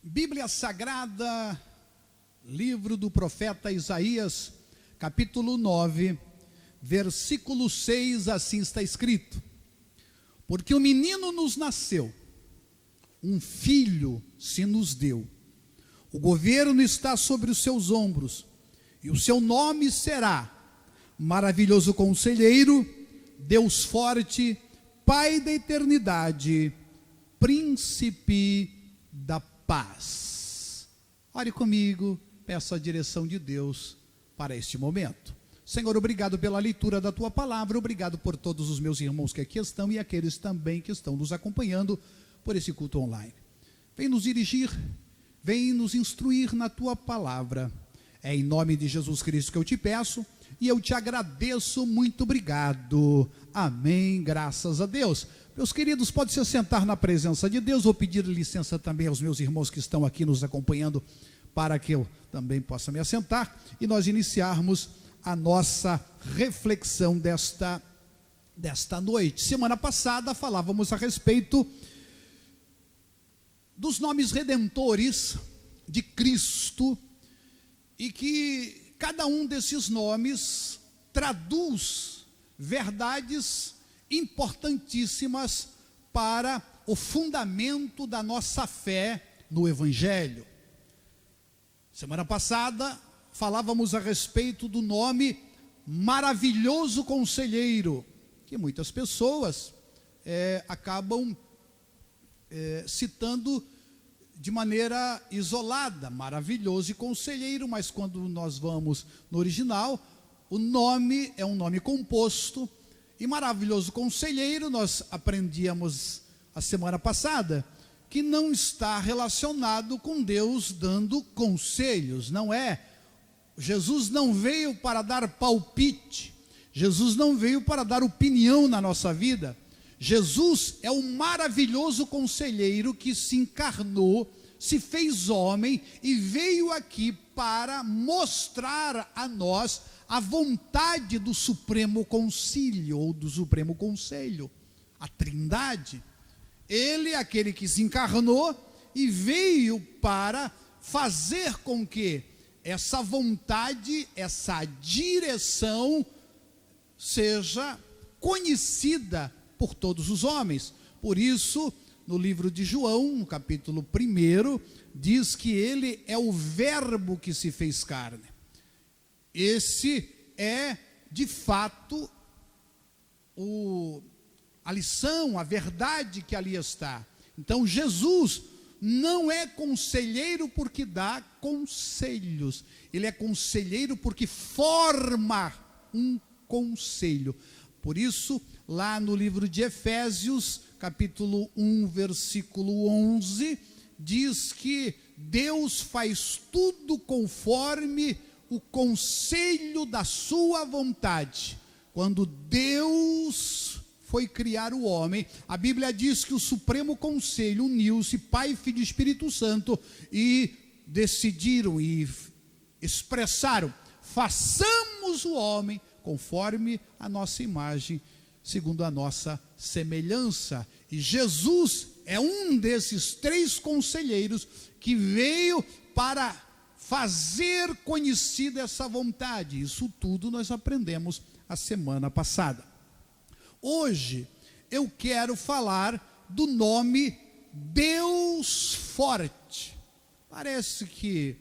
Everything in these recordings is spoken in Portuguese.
Bíblia Sagrada, livro do profeta Isaías, capítulo 9, versículo 6, assim está escrito: porque um menino nos nasceu, um filho se nos deu, o governo está sobre os seus ombros, e o seu nome será Maravilhoso Conselheiro, Deus Forte, Pai da Eternidade, Príncipe da Paz. Ore comigo, peço a direção de Deus para este momento. Senhor, obrigado pela leitura da Tua Palavra, obrigado por todos os meus irmãos que aqui estão e aqueles também que estão nos acompanhando por esse culto online. Vem nos dirigir, vem nos instruir na Tua Palavra. É em nome de Jesus Cristo que eu te peço e eu te agradeço, muito obrigado. Amém, graças a Deus. Meus queridos, pode se sentar na presença de Deus. Vou pedir licença também aos meus irmãos que estão aqui nos acompanhando para que eu também possa me assentar e nós iniciarmos a nossa reflexão desta noite. Semana passada falávamos a respeito dos nomes redentores de Cristo e que cada um desses nomes traduz verdades importantíssimas para o fundamento da nossa fé no Evangelho. Semana passada falávamos a respeito do nome Maravilhoso Conselheiro, que muitas pessoas acabam citando de maneira isolada, maravilhoso e conselheiro, mas quando nós vamos no original, o nome é um nome composto, e maravilhoso conselheiro, nós aprendíamos a semana passada, que não está relacionado com Deus dando conselhos, não é. Jesus não veio para dar palpite, Jesus não veio para dar opinião na nossa vida. Jesus é o maravilhoso conselheiro que se encarnou, se fez homem e veio aqui para mostrar a nós a vontade do Supremo Concílio, ou do Supremo Conselho, a Trindade. Ele é aquele que se encarnou e veio para fazer com que essa vontade, essa direção seja conhecida por todos os homens. Por isso, no livro de João, no capítulo 1, diz que ele é o verbo que se fez carne. Esse é, de fato, a lição, a verdade que ali está. Então, Jesus não é conselheiro porque dá conselhos. Ele é conselheiro porque forma um conselho. Por isso, lá no livro de Efésios, capítulo 1, versículo 11, diz que Deus faz tudo conforme o conselho da sua vontade. Quando Deus foi criar o homem, a Bíblia diz que o Supremo Conselho uniu-se, Pai, Filho e Espírito Santo, e decidiram e expressaram: façamos o homem conforme a nossa imagem, segundo a nossa semelhança. E Jesus é um desses três conselheiros que veio para fazer conhecida essa vontade. Isso tudo nós aprendemos a semana passada. Hoje eu quero falar do nome Deus Forte. Parece que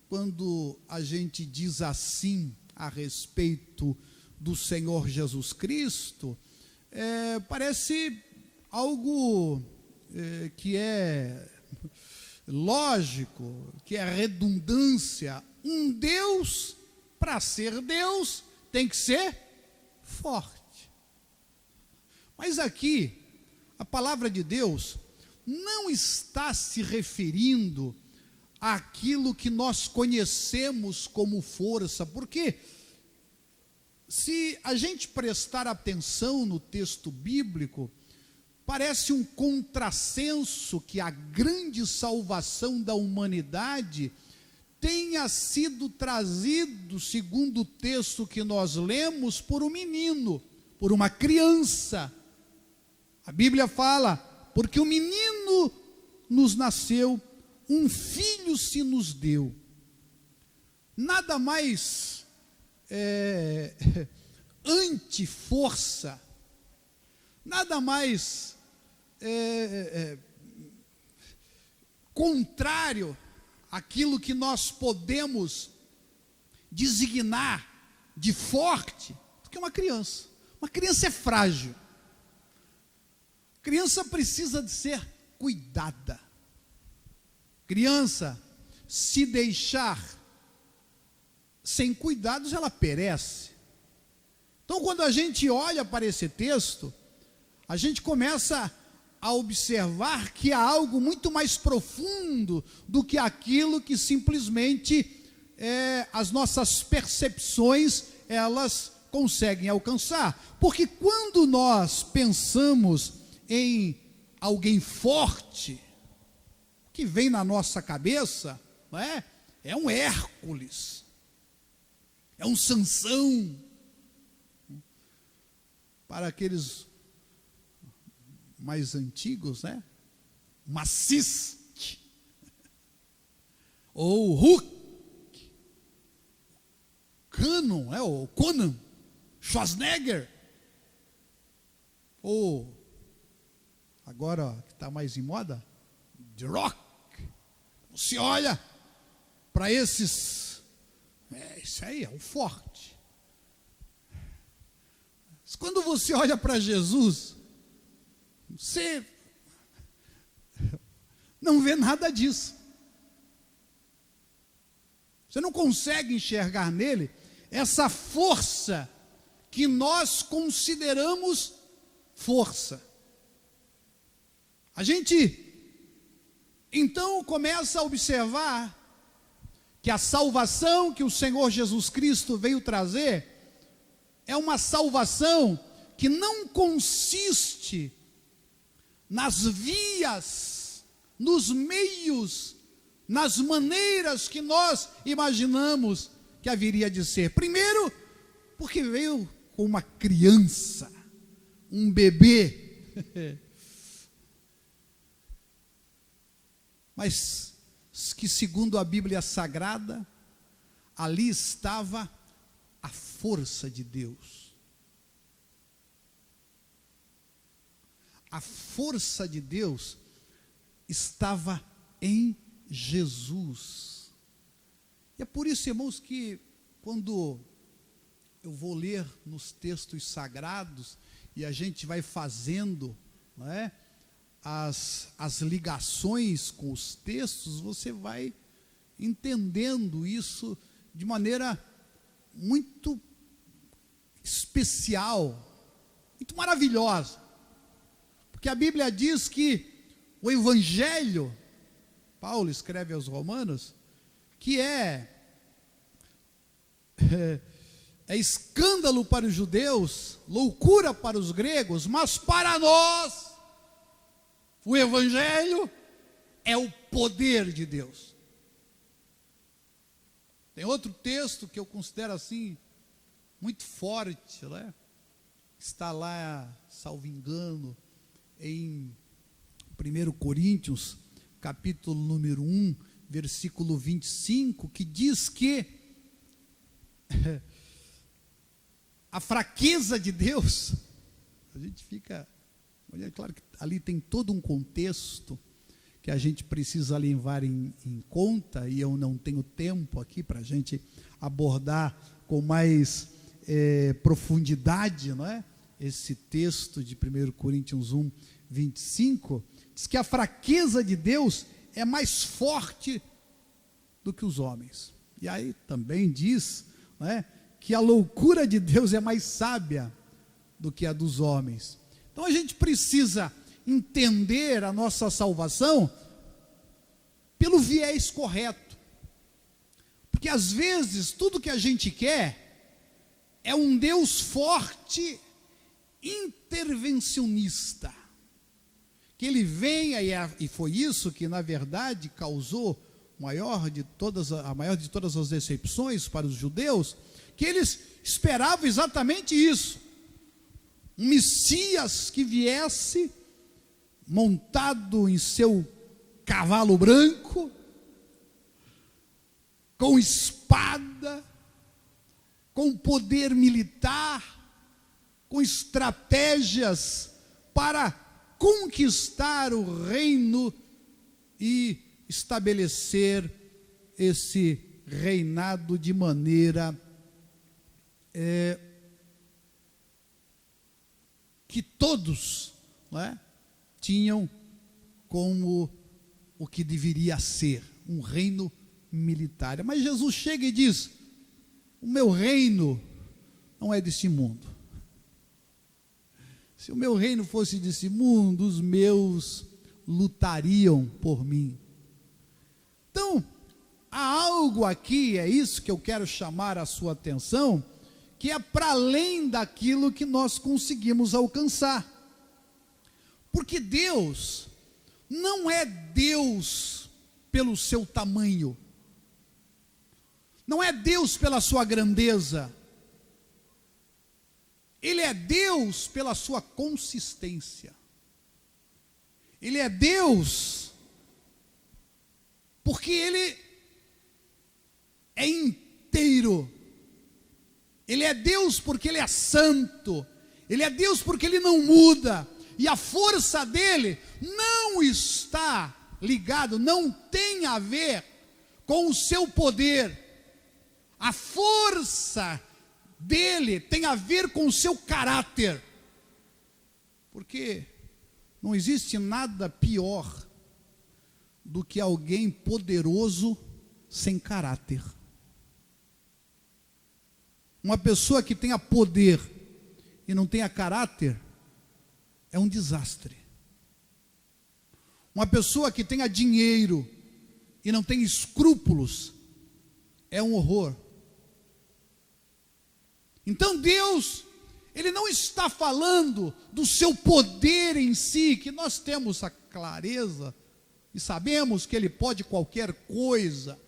quando a gente diz assim a respeito do Senhor Jesus Cristo, parece algo que é lógico, que é redundância. Um Deus, para ser Deus, tem que ser forte. Mas aqui, a palavra de Deus não está se referindo àquilo que nós conhecemos como força, porque se a gente prestar atenção no texto bíblico, parece um contrassenso que a grande salvação da humanidade tenha sido trazido, segundo o texto que nós lemos, por um menino, por uma criança. A Bíblia fala: porque o menino nos nasceu, um filho se nos deu. Nada mais anti-força, nada mais contrário àquilo que nós podemos designar de forte do que uma criança. Uma criança é frágil. Criança precisa de ser cuidada. Criança, se deixar sem cuidados, ela perece. Então, quando a gente olha para esse texto, a gente começa a observar que há algo muito mais profundo do que aquilo que simplesmente as nossas percepções elas conseguem alcançar. Porque quando nós pensamos em alguém forte, o que vem na nossa cabeça, não é? É um Hércules, é um Sansão. Para aqueles mais antigos, né? Uma Cisque, ou Hulk, Cannon, o Conan, Schwarzenegger, ou agora que está mais em moda, The Rock. Você olha para esses, isso aí é o forte. Mas quando você olha para Jesus, você não vê nada disso. Você não consegue enxergar nele essa força que nós consideramos força. A gente então começa a observar que a salvação que o Senhor Jesus Cristo veio trazer é uma salvação que não consiste nas vias, nos meios, nas maneiras que nós imaginamos que haveria de ser. Primeiro, porque veio com uma criança, um bebê, mas que segundo a Bíblia Sagrada, ali estava a força de Deus. A força de Deus estava em Jesus. E é por isso, irmãos, que quando eu vou ler nos textos sagrados e a gente vai fazendo, não é, as ligações com os textos, você vai entendendo isso de maneira muito especial, muito maravilhosa. Porque a Bíblia diz que o Evangelho, Paulo escreve aos Romanos, que é escândalo para os judeus, loucura para os gregos, mas para nós, o Evangelho é o poder de Deus. Tem outro texto que eu considero assim, muito forte, né? Está lá, salvo engano, em 1 Coríntios, capítulo número 1, versículo 25, que diz que a fraqueza de Deus, a gente fica, é claro que ali tem todo um contexto que a gente precisa levar em conta, e eu não tenho tempo aqui para a gente abordar com mais profundidade, não é? Esse texto de 1 Coríntios 1, 25, diz que a fraqueza de Deus é mais forte do que os homens. E aí também diz, não é, que a loucura de Deus é mais sábia do que a dos homens. Então a gente precisa entender a nossa salvação pelo viés correto. Porque às vezes tudo que a gente quer é um Deus forte, intervencionista. Que ele venha, e foi isso que na verdade causou a maior de todas as decepções para os judeus, que eles esperavam exatamente isso. Um Messias que viesse montado em seu cavalo branco, com espada, com poder militar, com estratégias para conquistar o reino e estabelecer esse reinado de maneira que todos, não é, tinham como o que deveria ser, um reino militar. Mas Jesus chega e diz: o meu reino não é desse mundo. Se o meu reino fosse desse mundo, os meus lutariam por mim. Então, há algo aqui, é isso que eu quero chamar a sua atenção, que é para além daquilo que nós conseguimos alcançar. Porque Deus não é Deus pelo seu tamanho, não é Deus pela sua grandeza, Ele é Deus pela sua consistência. Ele é Deus porque Ele é inteiro. Ele é Deus porque Ele é santo. Ele é Deus porque Ele não muda. E a força dele não está ligado, não tem a ver com o seu poder. A força dele tem a ver com o seu caráter. Porque não existe nada pior do que alguém poderoso sem caráter. Uma pessoa que tenha poder e não tenha caráter é um desastre. Uma pessoa que tenha dinheiro e não tem escrúpulos é um horror. Então Deus, Ele não está falando do seu poder em si, que nós temos a clareza e sabemos que Ele pode qualquer coisa.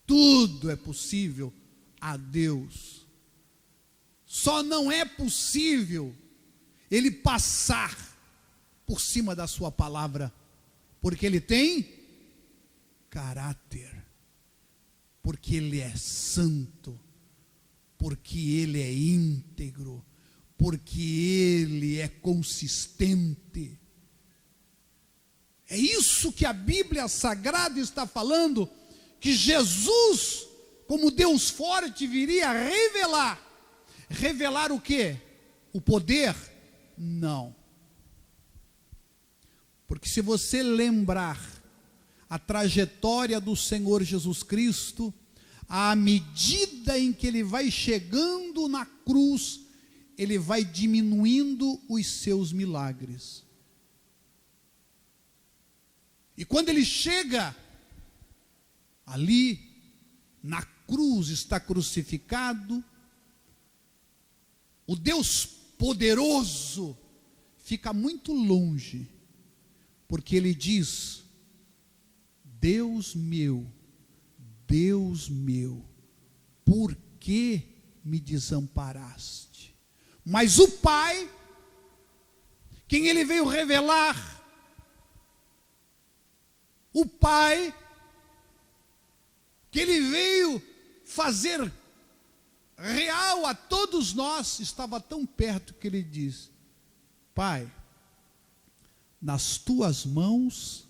Tudo é possível a Deus. Só não é possível Ele passar por cima da sua palavra, porque Ele tem caráter, porque Ele é santo, porque Ele é íntegro, porque Ele é consistente. É isso que a Bíblia Sagrada está falando, que Jesus, como Deus forte, viria a revelar. Revelar o quê? O poder? Não. Porque se você lembrar a trajetória do Senhor Jesus Cristo, à medida em que Ele vai chegando na cruz, Ele vai diminuindo os seus milagres. E quando Ele chega ali, na cruz está crucificado, o Deus poderoso fica muito longe, porque Ele diz: Deus meu, por que me desamparaste? Mas o Pai, quem Ele veio revelar, o Pai, que Ele veio fazer real a todos nós, estava tão perto que Ele diz: Pai, nas tuas mãos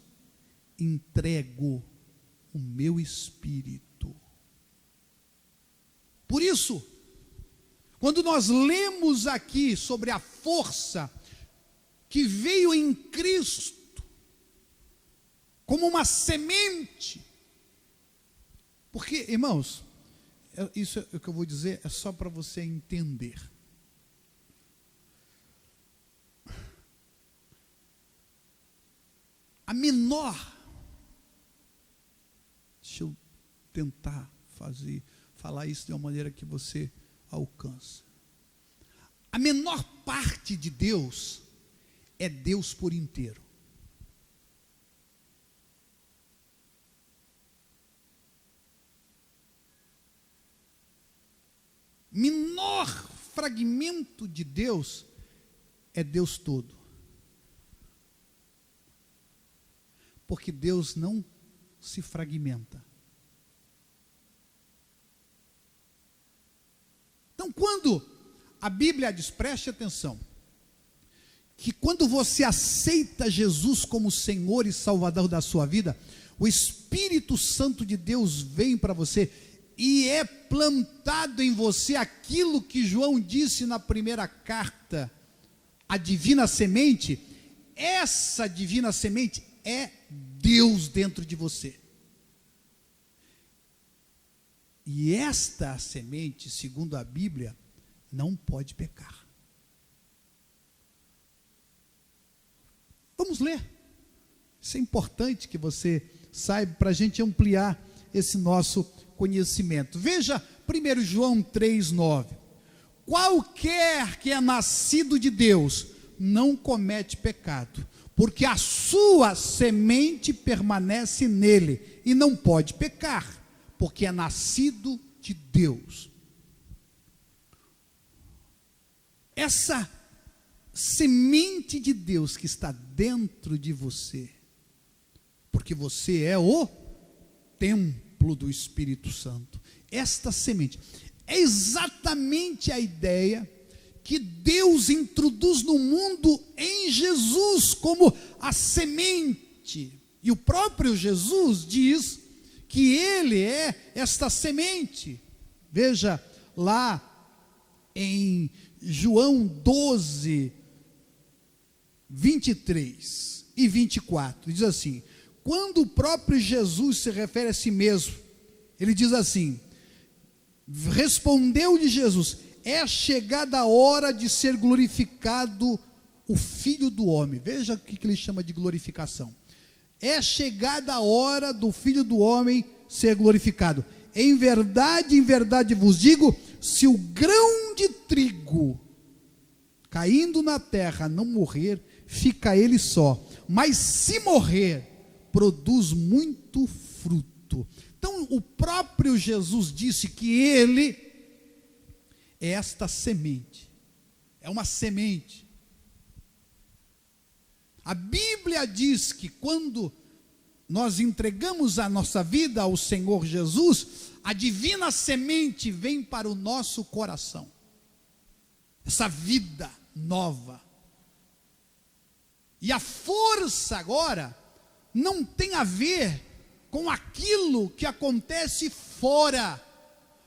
entrego o meu espírito. Por isso, quando nós lemos aqui sobre a força que veio em Cristo, como uma semente, porque, irmãos, isso é o que eu vou dizer, é só para você entender. A menor, deixa eu tentar falar isso de uma maneira que você alcança. A menor parte de Deus é Deus por inteiro. Menor fragmento de Deus é Deus todo. Porque Deus não se fragmenta. A Bíblia diz, preste atenção, que quando você aceita Jesus como Senhor e Salvador da sua vida, o Espírito Santo de Deus vem para você e é plantado em você aquilo que João disse na primeira carta, a divina semente. Essa divina semente é Deus dentro de você. E esta semente, segundo a Bíblia, não pode pecar. Vamos ler. Isso é importante que você saiba, para a gente ampliar esse nosso conhecimento. Veja 1 João 3,9. Qualquer que é nascido de Deus não comete pecado, porque a sua semente permanece nele e não pode pecar, porque é nascido de Deus. Essa semente de Deus que está dentro de você, porque você é o templo do Espírito Santo. Esta semente é exatamente a ideia que Deus introduz no mundo em Jesus como a semente. E o próprio Jesus diz que ele é esta semente. Veja lá em João 12, 23 e 24, diz assim: quando o próprio Jesus se refere a si mesmo, ele diz assim: respondeu-lhe Jesus, é chegada a hora de ser glorificado o Filho do Homem. Veja o que ele chama de glorificação. É chegada a hora do Filho do Homem ser glorificado. Em verdade vos digo, se o grão de trigo caindo na terra não morrer, fica ele só, mas se morrer, produz muito fruto. Então o próprio Jesus disse que ele é esta semente, é uma semente. A Bíblia diz que quando nós entregamos a nossa vida ao Senhor Jesus, a divina semente vem para o nosso coração, essa vida nova. E a força agora não tem a ver com aquilo que acontece fora,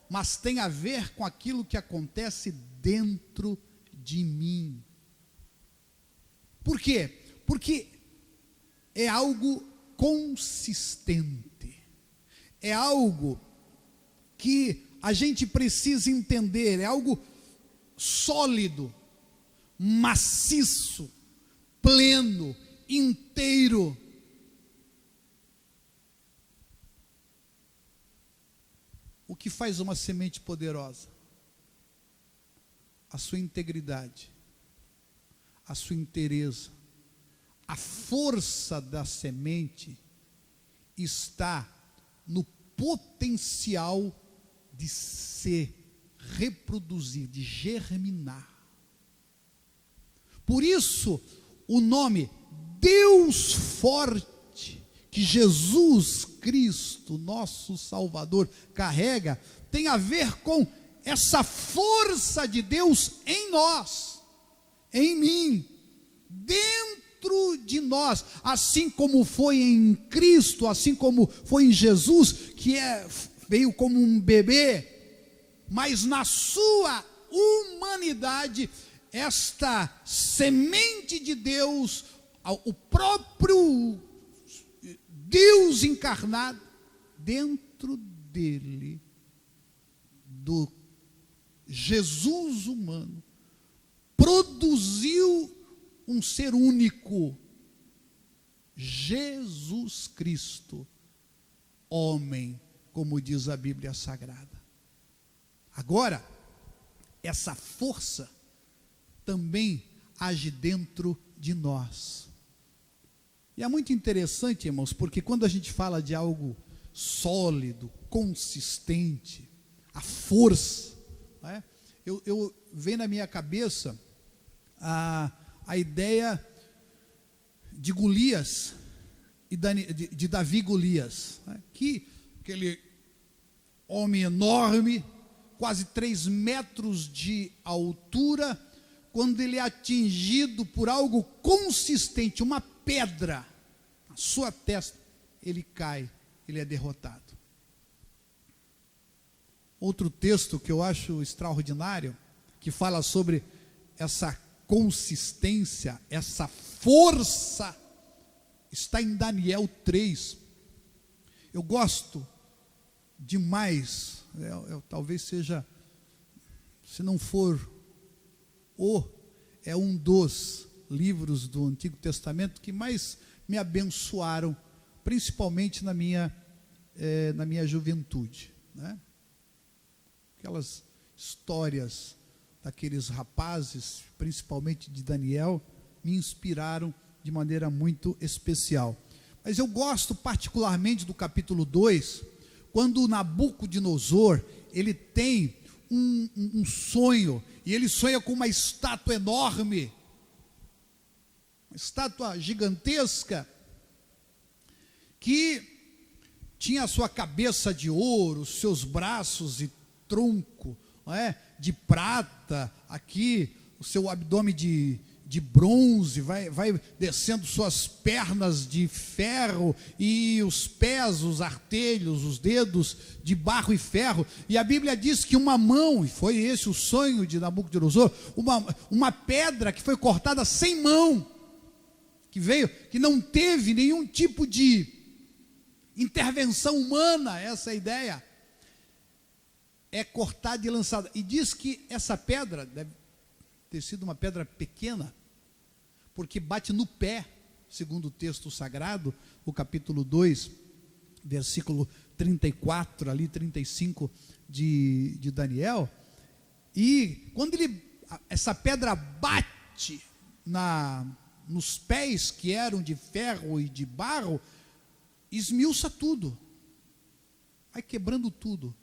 mas tem a ver com aquilo que acontece dentro de mim. Por quê? Porque é algo consistente, é algo que a gente precisa entender, é algo sólido, maciço, pleno, inteiro. O que faz uma semente poderosa? A sua integridade, a sua inteireza. A força da semente está no potencial de se reproduzir, de germinar. Por isso, o nome Deus Forte, que Jesus Cristo, nosso Salvador, carrega, tem a ver com essa força de Deus em nós, em mim, dentro de nós, assim como foi em Cristo, assim como foi em Jesus, que veio como um bebê, mas na sua humanidade, esta semente de Deus, o próprio Deus encarnado, dentro dele, do Jesus humano, produziu um ser único, Jesus Cristo, homem, como diz a Bíblia Sagrada. Agora, essa força também age dentro de nós. E é muito interessante, irmãos, porque quando a gente fala de algo sólido, consistente, a força, não é? eu venho na minha cabeça a ideia de Golias, e de Davi e Golias, né? Que aquele homem enorme, quase 3 metros de altura, quando ele é atingido por algo consistente, uma pedra, na sua testa, ele cai, ele é derrotado. Outro texto que eu acho extraordinário, que fala sobre essa consistência, essa força, está em Daniel 3. Eu gosto demais, talvez seja, se não for é um dos livros do Antigo Testamento que mais me abençoaram, principalmente na minha juventude, né? Aquelas histórias daqueles rapazes, principalmente de Daniel, me inspiraram de maneira muito especial. Mas eu gosto particularmente do capítulo 2, quando Nabucodonosor, ele tem um sonho, e ele sonha com uma estátua enorme, uma estátua gigantesca, que tinha a sua cabeça de ouro, seus braços e tronco, não é, de prata, aqui o seu abdômen de bronze, vai descendo suas pernas de ferro, e os pés, os artelhos, os dedos de barro e ferro. E a Bíblia diz que uma mão, e foi esse o sonho de Nabucodonosor, uma pedra que foi cortada sem mão, que não teve nenhum tipo de intervenção humana, essa é a ideia, é cortada e lançada. E diz que essa pedra deve ter sido uma pedra pequena, porque bate no pé, segundo o texto sagrado, o capítulo 2, versículo 34, ali 35 de Daniel. E quando essa pedra bate nos pés que eram de ferro e de barro, esmiuça tudo, vai quebrando tudo.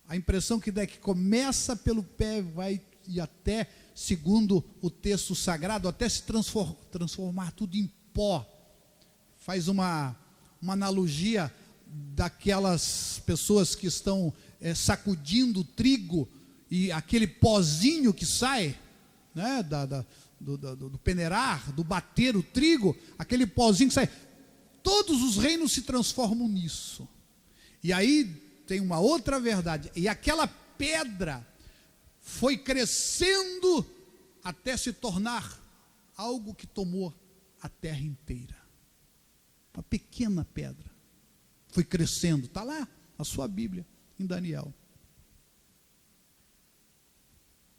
A impressão que dá é que começa pelo pé, vai e até, segundo o texto sagrado, até se transformar tudo em pó. Faz uma analogia daquelas pessoas que estão sacudindo o trigo, e aquele pozinho que sai, né, do peneirar, do bater o trigo, aquele pozinho que sai. Todos os reinos se transformam nisso. E aí tem uma outra verdade, e aquela pedra foi crescendo até se tornar algo que tomou a terra inteira. Uma pequena pedra foi crescendo, está lá na sua Bíblia, em Daniel.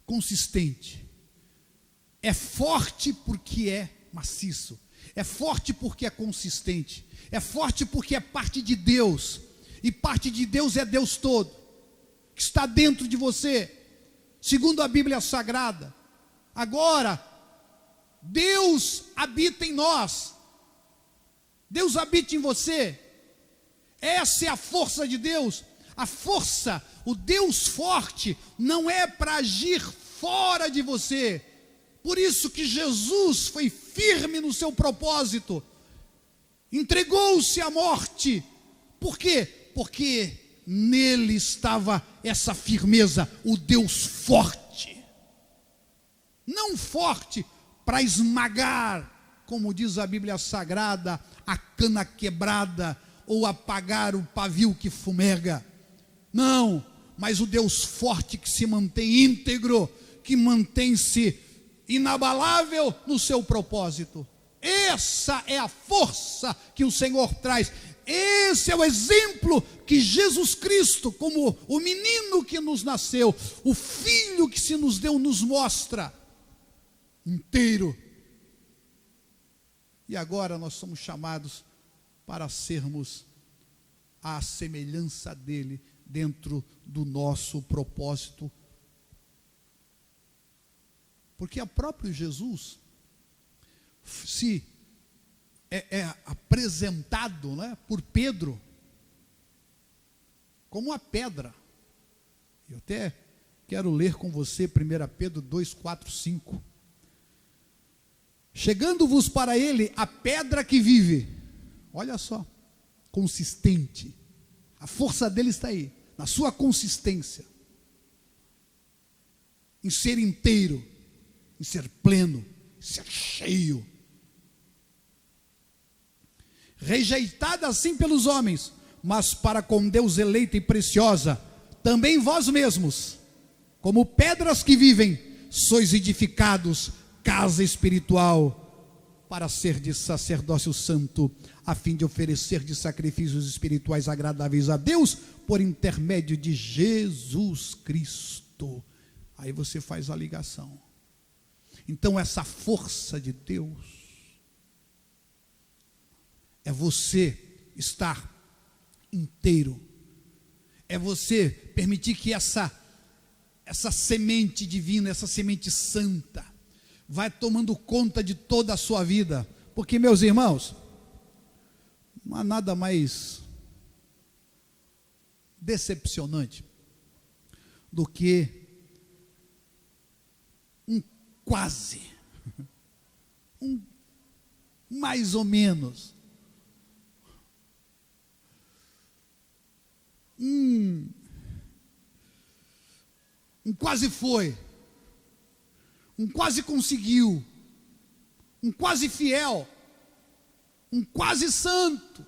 Consistente, é forte porque é maciço, é forte porque é consistente, é forte porque é parte de Deus, e parte de Deus é Deus todo, que está dentro de você, segundo a Bíblia Sagrada. Agora, Deus habita em nós, Deus habita em você, essa é a força de Deus. A força, o Deus forte, não é para agir fora de você. Por isso que Jesus foi firme no seu propósito, entregou-se à morte. Por quê? Porque nele estava essa firmeza, o Deus forte. Não forte para esmagar, como diz a Bíblia Sagrada, a cana quebrada, ou apagar o pavio que fumega. Não, mas o Deus forte que se mantém íntegro, que mantém-se inabalável no seu propósito. Essa é a força que o Senhor traz. Esse é o exemplo que Jesus Cristo, como o menino que nos nasceu, o filho que se nos deu, nos mostra inteiro. E agora nós somos chamados para sermos à semelhança dele, dentro do nosso propósito. Porque o próprio Jesus se é apresentado, né, por Pedro como uma pedra. Eu até quero ler com você 1 Pedro 2, 4, 5. Chegando-vos para ele a pedra que vive. Olha só, consistente. A força dele está aí, na sua consistência. em ser inteiro, em ser pleno, em ser cheio. Rejeitada assim pelos homens, mas para com Deus eleita e preciosa, também vós mesmos, como pedras que vivem, sois edificados casa espiritual, para ser de sacerdócio santo, a fim de oferecer de sacrifícios espirituais agradáveis a Deus, por intermédio de Jesus Cristo. Aí você faz a ligação. Então essa força de Deus é você estar inteiro, é você permitir que essa semente divina, essa semente santa, vai tomando conta de toda a sua vida. Porque, meus irmãos, não há nada mais decepcionante do que um quase, um mais ou menos, um quase foi, um quase conseguiu, um quase fiel, um quase santo,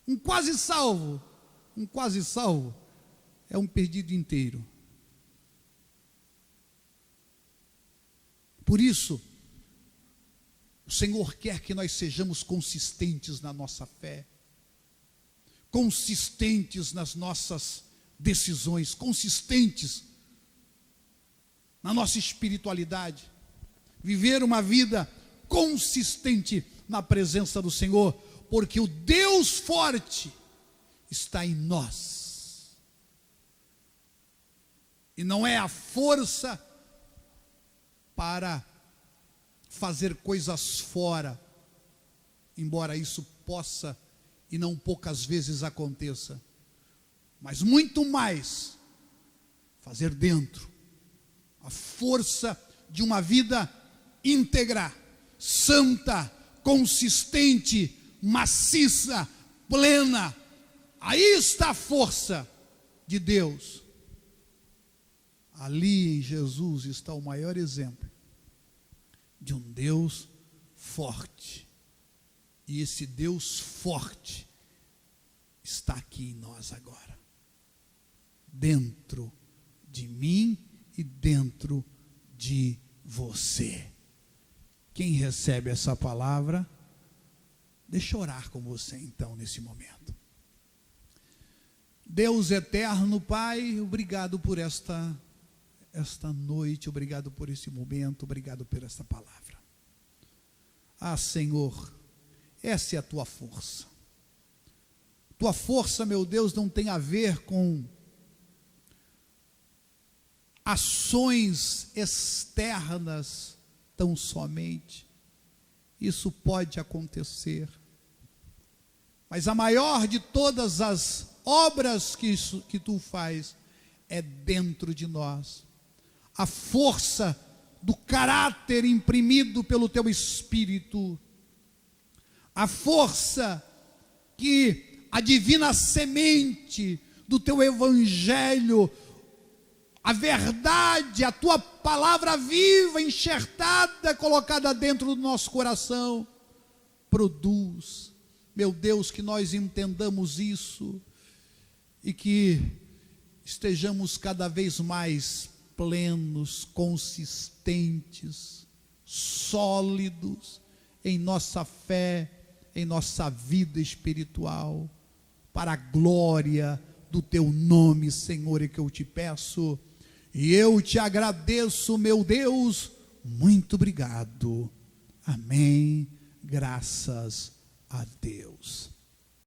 um quase salvo. Um quase salvo é um perdido inteiro. Por isso, o Senhor quer que nós sejamos consistentes na nossa fé, consistentes nas nossas decisões, consistentes na nossa espiritualidade, viver uma vida consistente na presença do Senhor, porque o Deus forte está em nós, e não é a força para fazer coisas fora, embora isso possa e não poucas vezes aconteça, mas muito mais fazer dentro, a força de uma vida íntegra, santa, consistente, maciça, plena. Aí está a força de Deus. Ali em Jesus está o maior exemplo de um Deus forte. E esse Deus forte está aqui em nós agora, dentro de mim e dentro de você. Quem recebe essa palavra, deixa eu orar com você então nesse momento. Deus eterno, Pai, obrigado por esta noite, obrigado por esse momento, obrigado por esta palavra. Ah, Senhor, essa é a tua força. Tua força, meu Deus, não tem a ver com ações externas tão somente. Isso pode acontecer, mas a maior de todas as obras que tu faz é dentro de nós. A força do caráter imprimido pelo teu Espírito, a força que a divina semente do teu Evangelho, a verdade, a tua palavra viva, enxertada, colocada dentro do nosso coração, produz. Meu Deus, que nós entendamos isso e que estejamos cada vez mais plenos, consistentes, sólidos em nossa fé, em nossa vida espiritual, para a glória do teu nome, Senhor, e que eu te peço. E eu te agradeço, meu Deus, muito obrigado. Amém. Graças a Deus.